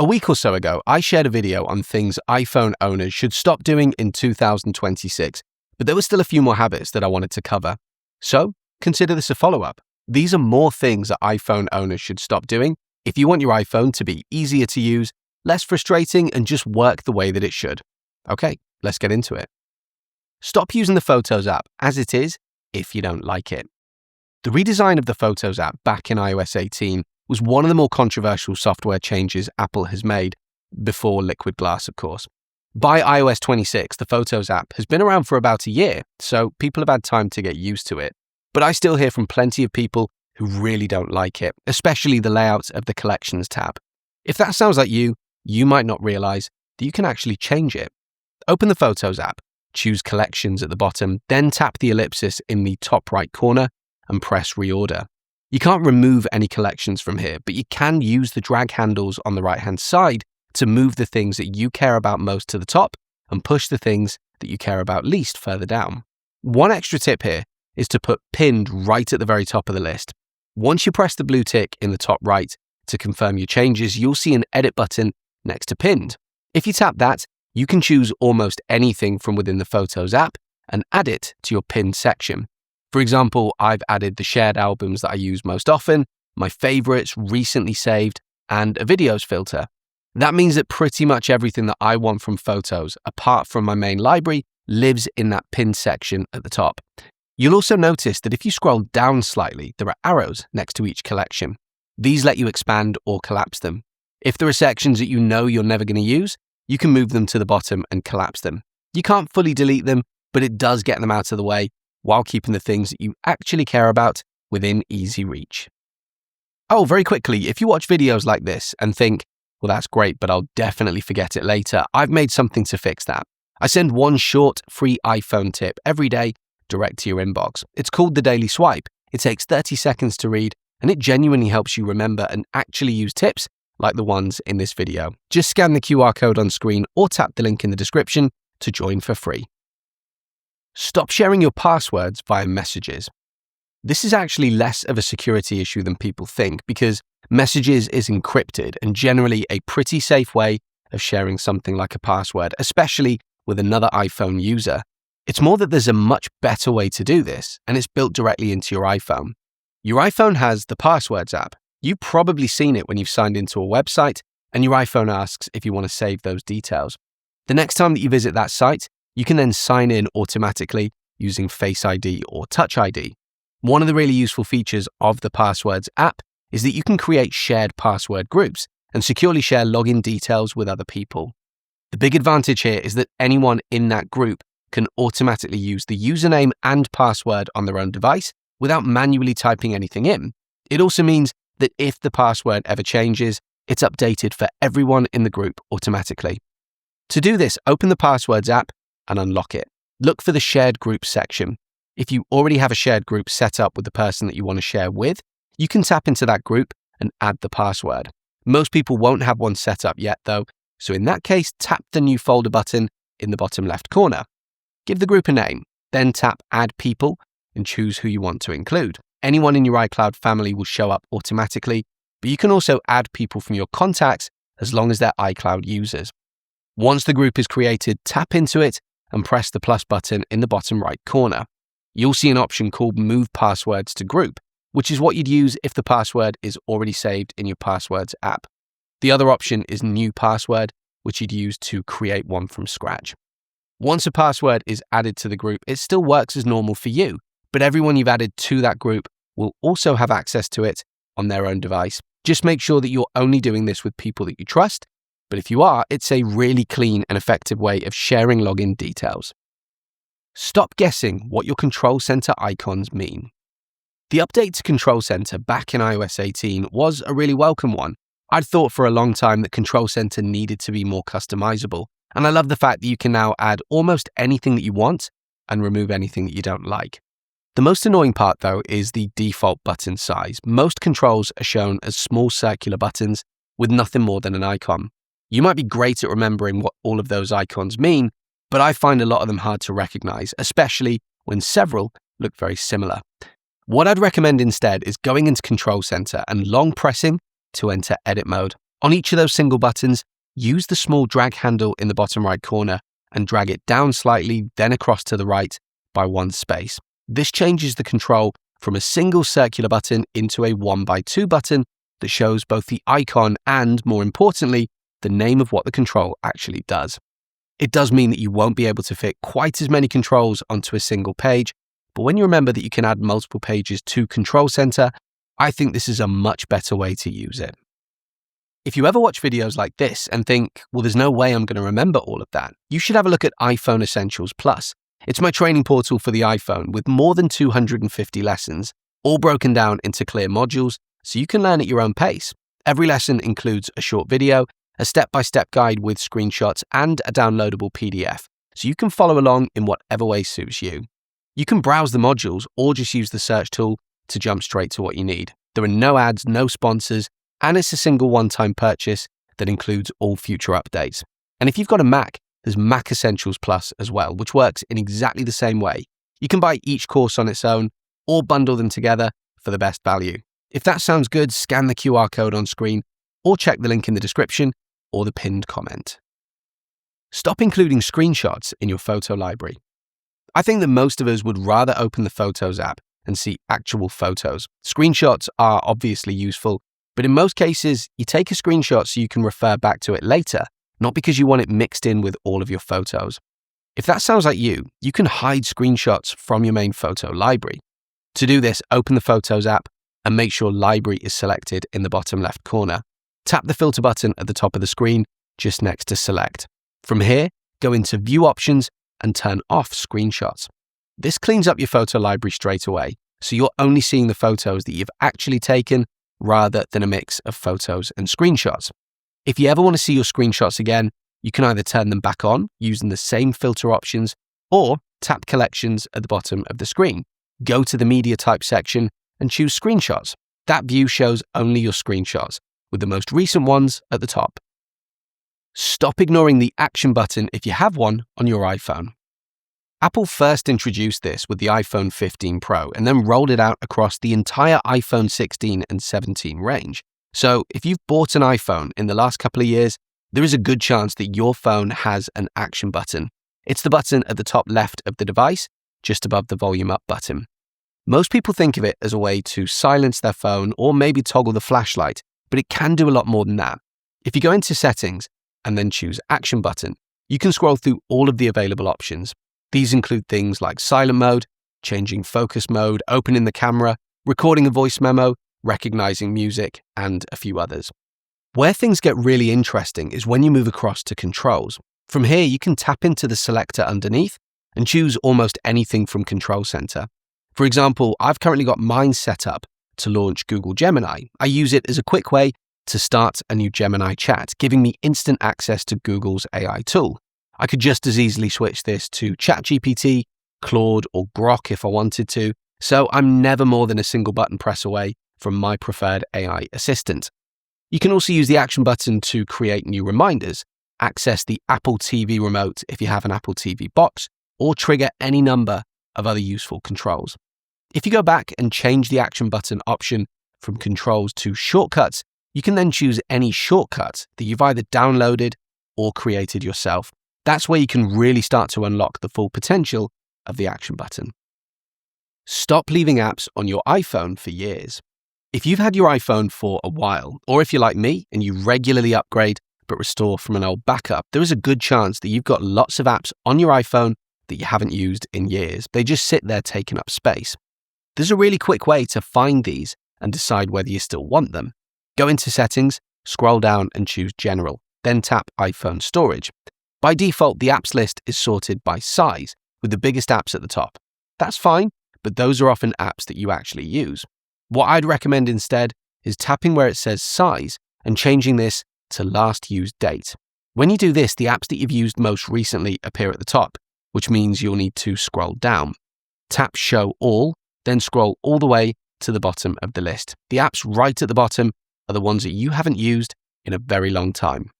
A week or so ago, I shared a video on things iPhone owners should stop doing in 2026, but there were still a few more habits that I wanted to cover. So, consider this a follow-up. These are more things that iPhone owners should stop doing if you want your iPhone to be easier to use, less frustrating, and just work the way that it should. Okay, let's get into it. Stop using the Photos app as it is if you don't like it. The redesign of the Photos app back in iOS 18 was one of the more controversial software changes Apple has made, before Liquid Glass, of course. By iOS 26, the Photos app has been around for about a year, so people have had time to get used to it. But I still hear from plenty of people who really don't like it, especially the layout of the Collections tab. If that sounds like you might not realize that you can actually change it. Open the Photos app, choose Collections at the bottom, then tap the ellipsis in the top right corner and press Reorder. You can't remove any collections from here, but you can use the drag handles on the right-hand side to move the things that you care about most to the top and push the things that you care about least further down. One extra tip here is to put Pinned right at the very top of the list. Once you press the blue tick in the top right to confirm your changes, you'll see an Edit button next to Pinned. If you tap that, you can choose almost anything from within the Photos app and add it to your Pinned section. For example, I've added the shared albums that I use most often, my favorites, recently saved, and a videos filter. That means that pretty much everything that I want from Photos, apart from my main library, lives in that pinned section at the top. You'll also notice that if you scroll down slightly, there are arrows next to each collection. These let you expand or collapse them. If there are sections that you know you're never going to use, you can move them to the bottom and collapse them. You can't fully delete them, but it does get them out of the way, while keeping the things that you actually care about within easy reach. Oh, very quickly, if you watch videos like this and think, well, that's great, but I'll definitely forget it later, I've made something to fix that. I send one short, free iPhone tip every day direct to your inbox. It's called the Daily Swipe. It takes 30 seconds to read, and it genuinely helps you remember and actually use tips like the ones in this video. Just scan the QR code on screen or tap the link in the description to join for free. Stop sharing your passwords via messages. This is actually less of a security issue than people think because messages is encrypted and generally a pretty safe way of sharing something like a password, especially with another iPhone user. It's more that there's a much better way to do this, and it's built directly into your iPhone. Your iPhone has the Passwords app. You've probably seen it when you've signed into a website and your iPhone asks if you want to save those details. The next time that you visit that site, you can then sign in automatically using Face ID or Touch ID. One of the really useful features of the Passwords app is that you can create shared password groups and securely share login details with other people. The big advantage here is that anyone in that group can automatically use the username and password on their own device without manually typing anything in. It also means that if the password ever changes, it's updated for everyone in the group automatically. To do this, open the Passwords app and unlock it. Look for the Shared Group section. If you already have a shared group set up with the person that you want to share with, you can tap into that group and add the password. Most people won't have one set up yet though, so in that case, tap the New Folder button in the bottom left corner. Give the group a name, then tap Add People and choose who you want to include. Anyone in your iCloud family will show up automatically, but you can also add people from your contacts as long as they're iCloud users. Once the group is created, tap into it and press the plus button in the bottom right corner. You'll see an option called Move Passwords to Group, which is what you'd use if the password is already saved in your Passwords app. The other option is New Password, which you'd use to create one from scratch. Once a password is added to the group, it still works as normal for you, but everyone you've added to that group will also have access to it on their own device. Just make sure that you're only doing this with people that you trust, but if you are, it's a really clean and effective way of sharing login details. Stop guessing what your Control Center icons mean. The update to Control Center back in iOS 18 was a really welcome one. I'd thought for a long time that Control Center needed to be more customizable, and I love the fact that you can now add almost anything that you want and remove anything that you don't like. The most annoying part though is the default button size. Most controls are shown as small circular buttons with nothing more than an icon. You might be great at remembering what all of those icons mean, but I find a lot of them hard to recognize, especially when several look very similar. What I'd recommend instead is going into Control Center and long pressing to enter edit mode. On each of those single buttons, use the small drag handle in the bottom right corner and drag it down slightly, then across to the right by one space. This changes the control from a single circular button into a 1x2 button that shows both the icon and, more importantly, the name of what the control actually does. It does mean that you won't be able to fit quite as many controls onto a single page, but when you remember that you can add multiple pages to Control Center, I think this is a much better way to use it. If you ever watch videos like this and think, well, there's no way I'm going to remember all of that, you should have a look at iPhone Essentials Plus. It's my training portal for the iPhone with more than 250 lessons, all broken down into clear modules so you can learn at your own pace. Every lesson includes a short video, a step-by-step guide with screenshots, and a downloadable PDF, so you can follow along in whatever way suits you. You can browse the modules or just use the search tool to jump straight to what you need. There are no ads, no sponsors, and it's a single one-time purchase that includes all future updates. And if you've got a Mac, there's Mac Essentials Plus as well, which works in exactly the same way. You can buy each course on its own or bundle them together for the best value. If that sounds good, scan the QR code on screen or check the link in the description or the pinned comment. Stop including screenshots in your photo library. I think that most of us would rather open the Photos app and see actual photos. Screenshots are obviously useful, but in most cases, you take a screenshot so you can refer back to it later, not because you want it mixed in with all of your photos. If that sounds like you can hide screenshots from your main photo library. To do this, open the Photos app and make sure Library is selected in the bottom left corner. Tap the filter button at the top of the screen, just next to Select. From here, go into View Options and turn off Screenshots. This cleans up your photo library straight away, so you're only seeing the photos that you've actually taken rather than a mix of photos and screenshots. If you ever want to see your screenshots again, you can either turn them back on using the same filter options or tap Collections at the bottom of the screen. Go to the Media Type section and choose Screenshots. That view shows only your screenshots, with the most recent ones at the top. Stop ignoring the Action button if you have one on your iPhone. Apple first introduced this with the iPhone 15 Pro and then rolled it out across the entire iPhone 16 and 17 range. So if you've bought an iPhone in the last couple of years, there is a good chance that your phone has an Action button. It's the button at the top left of the device, just above the volume up button. Most people think of it as a way to silence their phone or maybe toggle the flashlight, but it can do a lot more than that. If you go into Settings and then choose Action button, you can scroll through all of the available options. These include things like silent mode, changing focus mode, opening the camera, recording a voice memo, recognizing music, and a few others. Where things get really interesting is when you move across to Controls. From here, you can tap into the selector underneath and choose almost anything from Control Center. For example, I've currently got mine set up to launch Google Gemini. I use it as a quick way to start a new Gemini chat, giving me instant access to Google's AI tool. I could just as easily switch this to ChatGPT, Claude, or Grok if I wanted to, so I'm never more than a single button press away from my preferred AI assistant. You can also use the Action button to create new reminders, access the Apple TV remote if you have an Apple TV box, or trigger any number of other useful controls. If you go back and change the Action button option from Controls to Shortcuts, you can then choose any shortcut that you've either downloaded or created yourself. That's where you can really start to unlock the full potential of the Action button. Stop leaving apps on your iPhone for years. If you've had your iPhone for a while, or if you're like me and you regularly upgrade but restore from an old backup, there is a good chance that you've got lots of apps on your iPhone that you haven't used in years. They just sit there taking up space. There's a really quick way to find these and decide whether you still want them. Go into Settings, scroll down and choose General, then tap iPhone Storage. By default, the apps list is sorted by size, with the biggest apps at the top. That's fine, but those are often apps that you actually use. What I'd recommend instead is tapping where it says Size and changing this to Last Used Date. When you do this, the apps that you've used most recently appear at the top, which means you'll need to scroll down. Tap Show All, then scroll all the way to the bottom of the list. The apps right at the bottom are the ones that you haven't used in a very long time.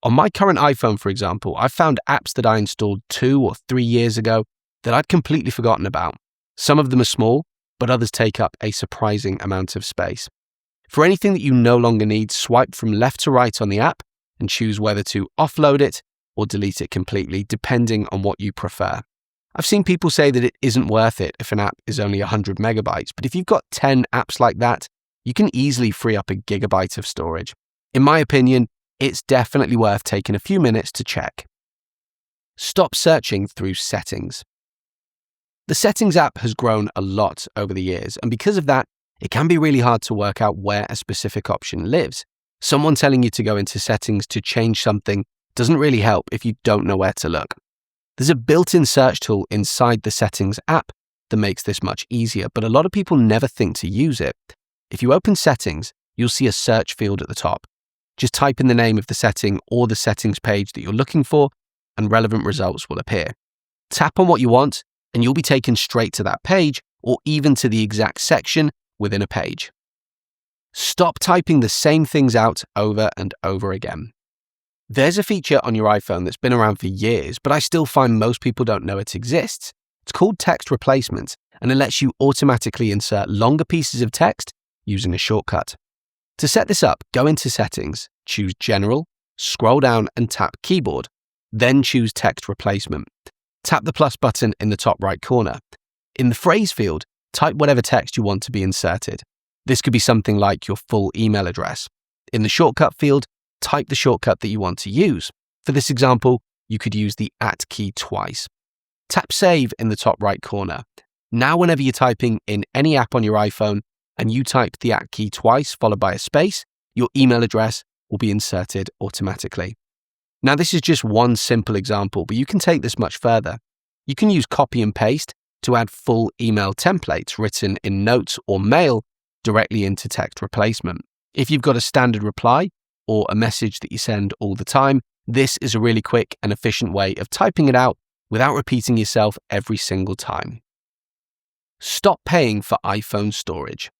On my current iPhone, for example, I've found apps that I installed 2 or 3 years ago that I'd completely forgotten about. Some of them are small, but others take up a surprising amount of space. For anything that you no longer need, swipe from left to right on the app and choose whether to offload it or delete it completely, depending on what you prefer. I've seen people say that it isn't worth it if an app is only 100 megabytes, but if you've got 10 apps like that, you can easily free up a gigabyte of storage. In my opinion, it's definitely worth taking a few minutes to check. Stop searching through settings. The Settings app has grown a lot over the years, and because of that, it can be really hard to work out where a specific option lives. Someone telling you to go into settings to change something doesn't really help if you don't know where to look. There's a built-in search tool inside the Settings app that makes this much easier, but a lot of people never think to use it. If you open Settings, you'll see a search field at the top. Just type in the name of the setting or the settings page that you're looking for, and relevant results will appear. Tap on what you want, and you'll be taken straight to that page or even to the exact section within a page. Stop typing the same things out over and over again. There's a feature on your iPhone that's been around for years, but I still find most people don't know it exists. It's called text replacement, and it lets you automatically insert longer pieces of text using a shortcut. To set this up, go into Settings, choose General, scroll down and tap Keyboard, then choose Text Replacement. Tap the plus button in the top right corner. In the phrase field, type whatever text you want to be inserted. This could be something like your full email address. In the shortcut field, type the shortcut that you want to use. For this example, you could use the @ key twice. Tap Save in the top right corner. Now whenever you're typing in any app on your iPhone and you type the @ key twice followed by a space, your email address will be inserted automatically. Now this is just one simple example, but you can take this much further. You can use copy and paste to add full email templates written in notes or mail directly into text replacement. If you've got a standard reply or a message that you send all the time, this is a really quick and efficient way of typing it out without repeating yourself every single time. Stop paying for iPhone storage.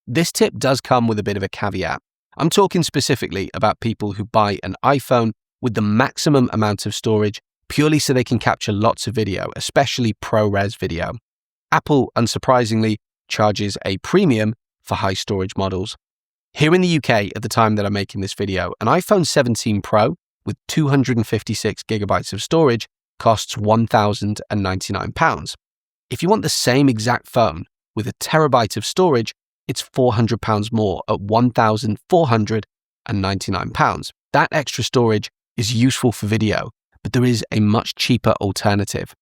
This tip does come with a bit of a caveat. I'm talking specifically about people who buy an iPhone with the maximum amount of storage purely so they can capture lots of video, especially ProRes video. Apple, unsurprisingly, charges a premium for high storage models. Here in the UK, at the time that I'm making this video, an iPhone 17 Pro with 256 gigabytes of storage costs £1,099. If you want the same exact phone with a terabyte of storage, it's £400 more at £1,499. That extra storage is useful for video, but there is a much cheaper alternative.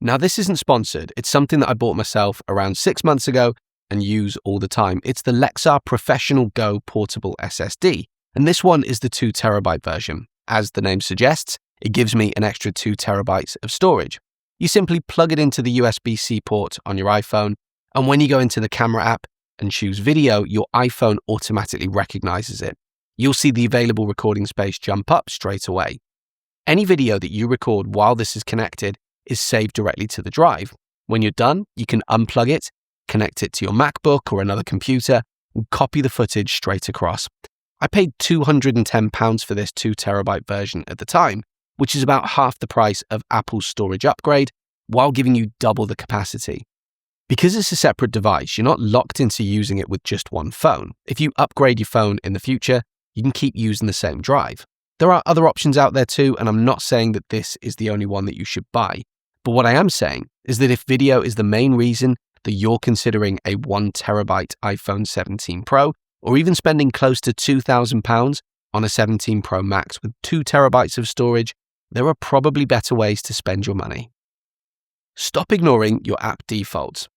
Now, this isn't sponsored. It's something that I bought myself around 6 months ago and use all the time. It's the Lexar Professional Go Portable SSD, and this one is the 2 terabyte version. As the name suggests, it gives me an extra 2 terabytes of storage. You simply plug it into the USB-C port on your iPhone, and when you go into the camera app and choose video, your iPhone automatically recognizes it. You'll see the available recording space jump up straight away. Any video that you record while this is connected is saved directly to the drive. When you're done, you can unplug it, connect it to your MacBook or another computer, and copy the footage straight across. I paid £210 for this 2 terabyte version at the time, which is about half the price of Apple's storage upgrade, while giving you double the capacity. Because it's a separate device, you're not locked into using it with just one phone. If you upgrade your phone in the future, you can keep using the same drive. There are other options out there too, and I'm not saying that this is the only one that you should buy. But what I am saying is that if video is the main reason that you're considering a 1 terabyte iPhone 17 Pro, or even spending close to £2,000 on a 17 Pro Max with 2 terabytes of storage, there are probably better ways to spend your money. Stop ignoring your app defaults.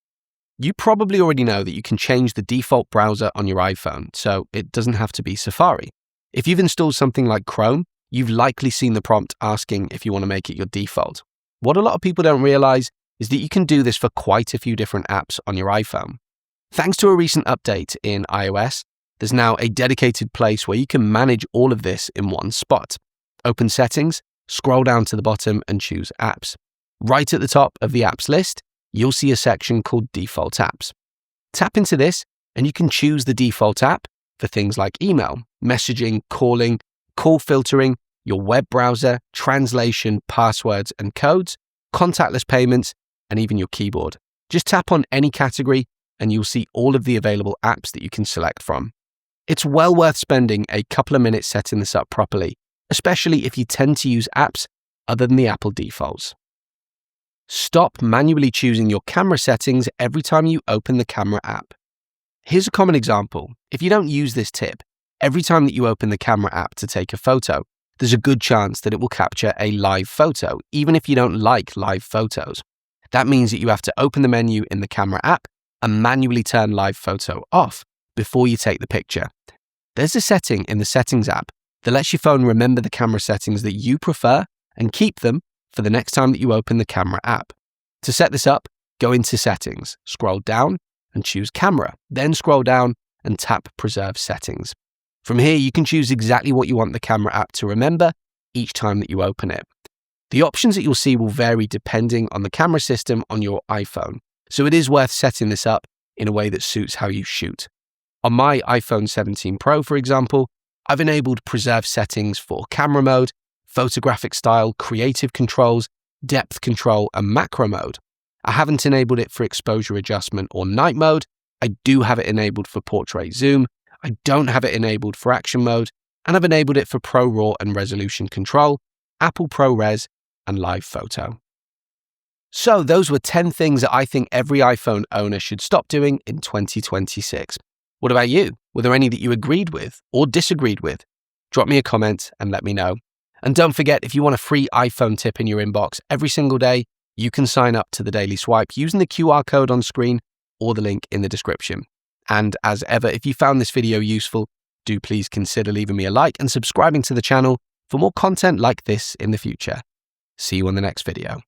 You probably already know that you can change the default browser on your iPhone, so it doesn't have to be Safari. If you've installed something like Chrome, you've likely seen the prompt asking if you want to make it your default. What a lot of people don't realize is that you can do this for quite a few different apps on your iPhone. Thanks to a recent update in iOS, there's now a dedicated place where you can manage all of this in one spot. Open Settings, scroll down to the bottom and choose Apps. Right at the top of the apps list, you'll see a section called Default Apps. Tap into this and you can choose the default app for things like email, messaging, calling, call filtering, your web browser, translation, passwords and codes, contactless payments, and even your keyboard. Just tap on any category and you'll see all of the available apps that you can select from. It's well worth spending a couple of minutes setting this up properly, especially if you tend to use apps other than the Apple defaults. Stop manually choosing your camera settings every time you open the camera app. Here's a common example. If you don't use this tip, every time that you open the camera app to take a photo, there's a good chance that it will capture a live photo, even if you don't like live photos. That means that you have to open the menu in the camera app and manually turn live photo off before you take the picture. There's a setting in the Settings app that lets your phone remember the camera settings that you prefer and keep them for the next time that you open the camera app. To set this up, go into Settings, scroll down and choose Camera, then scroll down and tap Preserve Settings. From here, you can choose exactly what you want the camera app to remember each time that you open it. The options that you'll see will vary depending on the camera system on your iPhone, so it is worth setting this up in a way that suits how you shoot. On my iPhone 17 Pro, for example, I've enabled preserve settings for camera mode, photographic style, creative controls, depth control, and macro mode. I haven't enabled it for exposure adjustment or night mode. I do have it enabled for portrait zoom. I don't have it enabled for action mode, and I've enabled it for Pro RAW and resolution control, Apple ProRes, and live photo. So those were 10 things that I think every iPhone owner should stop doing in 2026. What about you? Were there any that you agreed with or disagreed with? Drop me a comment and let me know. And don't forget, if you want a free iPhone tip in your inbox every single day, you can sign up to the Daily Swipe using the QR code on screen or the link in the description. And as ever, if you found this video useful, do please consider leaving me a like and subscribing to the channel for more content like this in the future. See you on the next video.